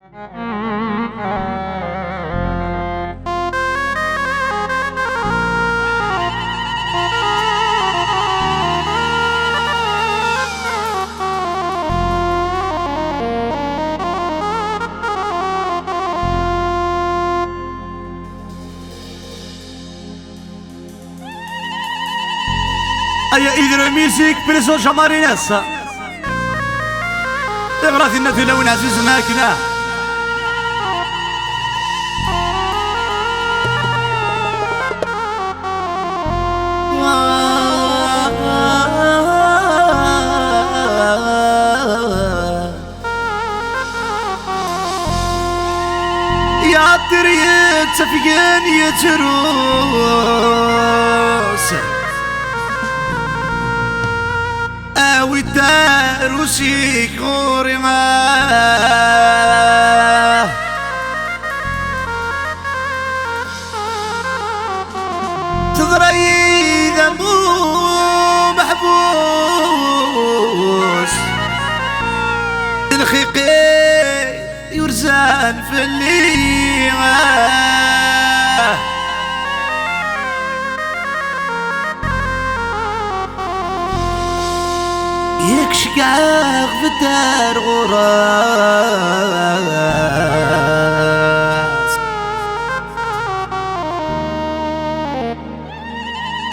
Aia idro music preso جمارينسا إغراثي النثي لو عزيز ماكنا يا طريق تفقين يتروس أوي الدار وشيك غوري ما تضري ذنبو محبوس الخيقي يرزان في الليل يكشقاق في الدار غراس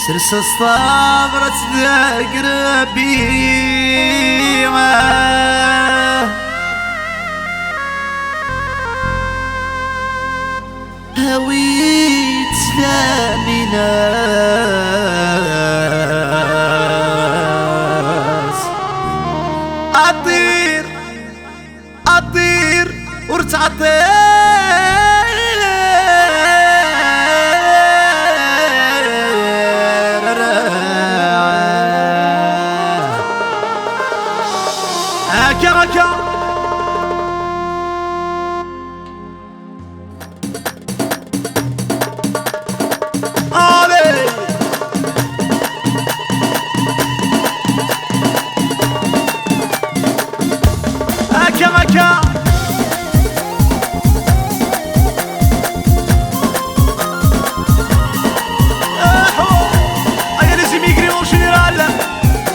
سرس الصبرة تذاكر بيما هويت سلامنا أطير ورتعطير هكا هكا أيا لازم يجري اون جينيرال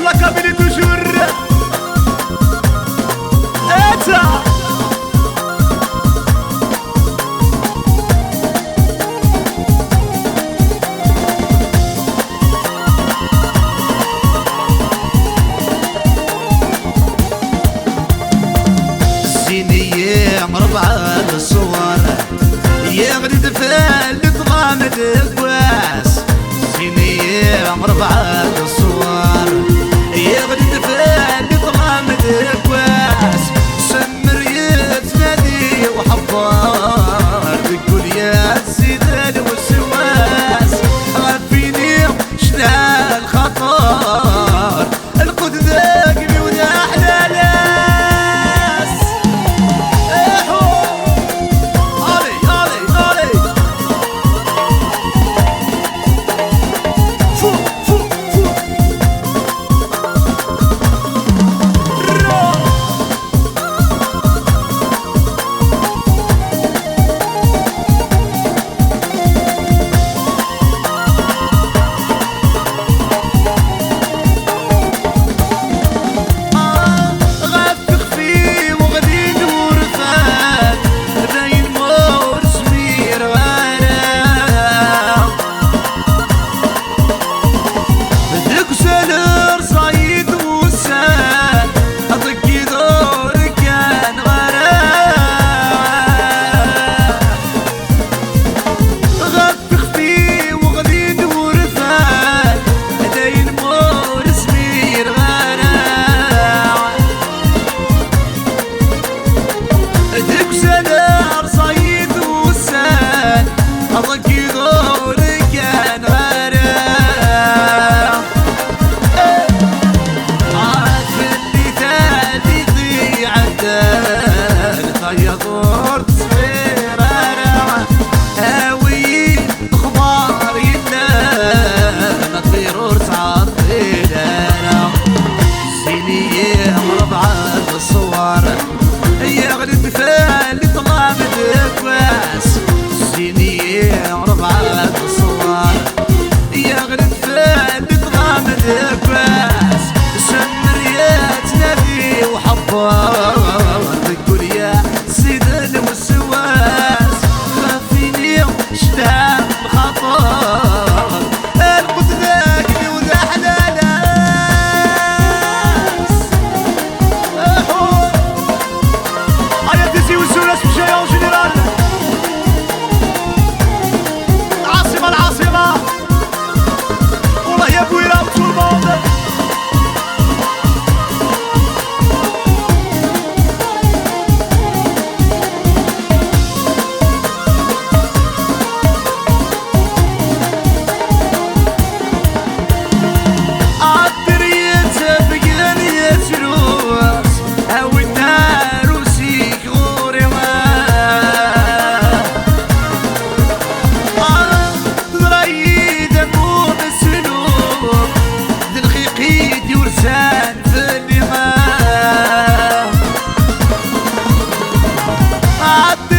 لا كابيني توجور اتا مربعة الصور يغرد فال تغامد الكواس سينية مربعة الصور يغرد فال تغامد الكواس سمر يتنادي وحضار تقول يا السيدان والسواس غفيني شلال خطر القد ذاقني وذا حلالي الصور يا غلي الدفاع اللي طلع عدي